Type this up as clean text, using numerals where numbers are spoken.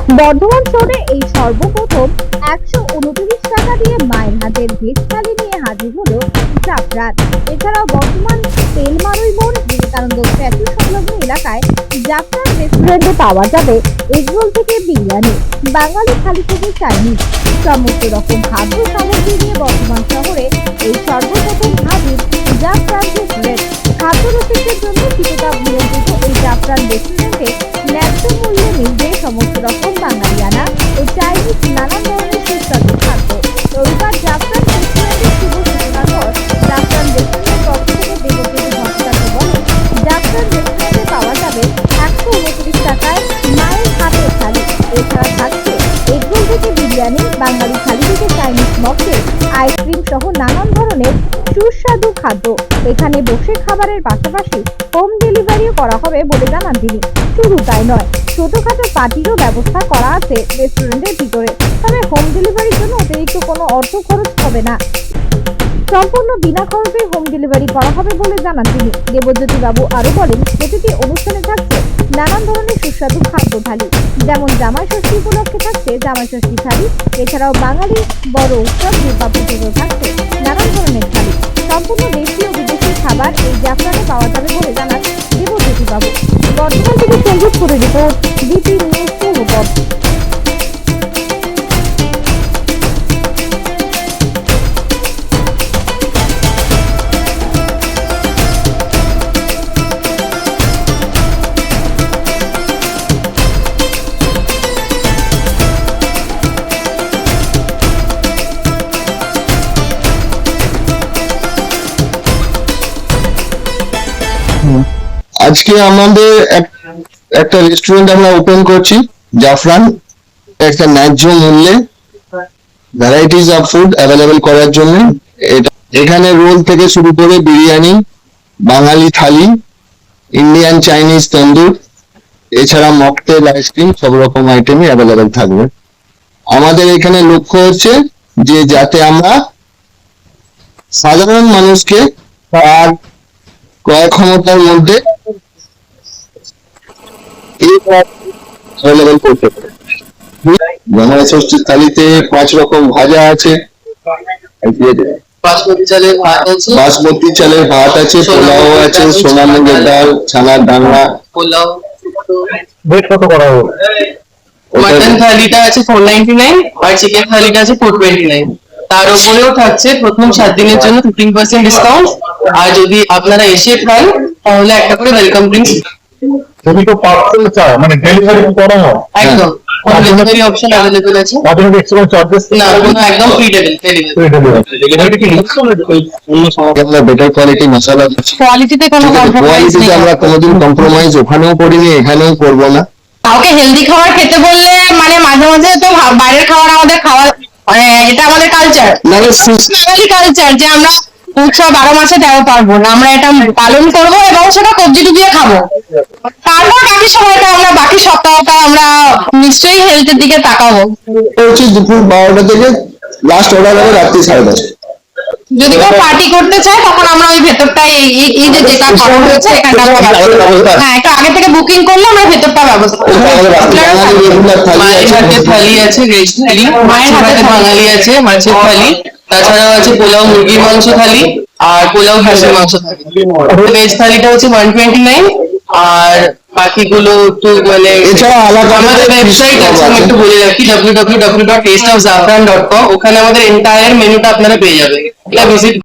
বর্ধমান শহরে এই সর্বপ্রথম 129 টাকা দিয়ে মায়ের হাতের ভেজ থালি নিয়ে হাজির হলো জাফরান। এছাড়াও বর্তমান তেলমারুই মোড় বিবেকানন্দ স্ট্যাচু সংলগ্ন এলাকায় জাফরান রেস্টুরেন্টে পাওয়া যাবে এগরোল থেকে বিরিয়ানি, বাঙালি থালি থেকে চাইনিজ, সমস্ত রকম খাদ্য সামগ্রী নিয়ে বর্ধমান শহরে এই সর্বপ্রথম হাজির জাফরান রেস্টুরেন্ট। খাদ্য রসিকদের জন্য কিছুটা নিয়ন্ত্রিত এই জাফরান রেস্টুরেন্টে ন্যায্য মূল্যে মিলবে সমস্ত রকম বাঙালিয়ানা ও চাইনিজ নানান ধরনের সুস্বাদু খাদ্য। রবিবার জাফরান রেস্টুরেন্টের শুভ সূচনার পর জাফরান রেস্টুরেন্টের পক্ষ থেকে দেবব্রত ভট্টাচার্য বলেন, জাফরান রেস্টুরেন্টে পাওয়া যাবে 129 টাকায় মায়ের হাতের থালি। এছাড়া থাকছে এগরোল থেকে বিরিয়ানি, বাঙালি থালি থেকে চাইনিজ মকটেল, আইসক্রিম সহ নানান ধরনের সুস্বাদু খাদ্য। এখানে বসে খাবারের পাশাপাশি হোম ডেলিভারিও করা হবে বলে জানান তিনি। শুধু তাই নয়, ছোটখাটো পার্টিরও ব্যবস্থা করা আছে রেস্টুরেন্টের ভিতরে। তবে হোম ডেলিভারির জন্য অতিরিক্ত কোনো অর্থ খরচ হবে না, সম্পূর্ণ বিনা খরচে হোম ডেলিভারি করা হবে বলে জানান তিনি। দেবজ্যোতি বাবু আরো বলেন, প্রতিটি অনুষ্ঠানে থাকছে নানান ধরনের সুস্বাদু খাদ্য থালি, যেমন জামাই ষষ্ঠী উপলক্ষে থাকছে জামাই ষষ্ঠী থালি। এছাড়াও বাঙালি বড় উৎসব দুর্গাপুজোতেও থাকছে নানান ধরনের থালি। সম্পূর্ণ দেশি ও বিদেশি খাবার এই জাফরানে পাওয়া যাবে বলে জানান দেবজ্যোতি বাবু। বর্তমান থেকে সঞ্জিত করে রিপোর্ট, বিপি নিউজ পূর্বপথ। আজকে আমাদের একটা রেস্টুরেন্ট আমরা ওপেন করছি জাফরান। একটা ন্যায্য মূল্যে ভ্যারাইটিস অফ ফুড অ্যাভেলেবেল করার জন্য এখানে রোল থেকে শুরু করে বিরিয়ানি, বাঙালি থালি, ইন্ডিয়ান চাইনিজ তন্দুর, এছাড়া মকটেল, আইসক্রিম সব রকম আইটেমই অ্যাভেলেবেল থাকবে। আমাদের এখানে লক্ষ্য হচ্ছে যে যাতে আমরা সাধারণ মানুষকে তার ক্রয় ক্ষমতার মধ্যে করতে পারে। জামাই ষষ্ঠীর থালিতে 5 রকম ভাজা আছে, বাসমতি চালের ভাত আছে, পোলাও আছে, সোনা মুগের ডাল, ছানার ডালনা, পোলাও। রেট কত করা হবে? মটন থালিটা আছে 499 আর চিকেন থালিটা আছে 429। তার উপরেও থাকছে প্রথম 7 দিনের জন্য 15% ডিসকাউন্ট। আর যদি আপনারা এসে খান তাহলে একটা করে ওয়েলকাম ড্রিঙ্কস। যদি কেউ পার্সেল চায় মানে ডেলিভারি করা হয়, একদম ডেলিভারি অপশন अवेलेबल আছে। তাদের এক্সট্রা চার্জেস না, কোনো একদম ফ্রি ডেলিভারি। আমরা বেটার কোয়ালিটি মশলা কোয়ালিটিতে কোনো কম্প্রোমাইজ নেই। আমরা কোনোদিন কম্প্রোমাইজ ওখানেও করিনি, এখানেও করব না। কাউকে হেলদি খাবার খেতে বললে মানে মাঝে মাঝে তো বাইরের খাবার আমাদের খাওয়া মানে এটা আমাদের কালচার, বাঙালি কালচার যে আমরা উৎসব 12 মাসে 13 পার্বণ আমরা এটা পালন করবো এবং সেটা কবজি ডুবিয়ে খাবো। তারপর বাকি সময়টা আমরা বাকি সপ্তাহটা আমরা নিশ্চয়ই হেলথের দিকে তাকাবো। হচ্ছে দুপুর 12টা থেকে লাস্ট অর্ডার হবে রাত্রি 10:30। যদি কেউ পার্টি করতে চায় তখন আমরা ওই ভেতরটাই এই যে যেটা করা হয়েছে এখানটা আমরা হ্যাঁ একটু আগে থেকে বুকিং করলে আমরা ভেতরটা ব্যবস্থা করবো। মায়ের হাতে থালি আছে, ভেজ থালি, মায়ের হাতে বাঙালি আছে, মাছের থালি, তাছাড়াও আছে পোলাও মুরগির মাংস থালি আর পোলাও খাসির মাংস থালি। ভেজ থালিটা হচ্ছে 129 আর বাকিগুলো একটু মানে এছাড়া আমাদের ওয়েবসাইট আছে, আমি একটু বলে রাখি www.tasteofzafran.com। ওখানে আমাদের এন্টায়ার মেনুটা আপনারা পেয়ে যাবেন, এটা ভিজিট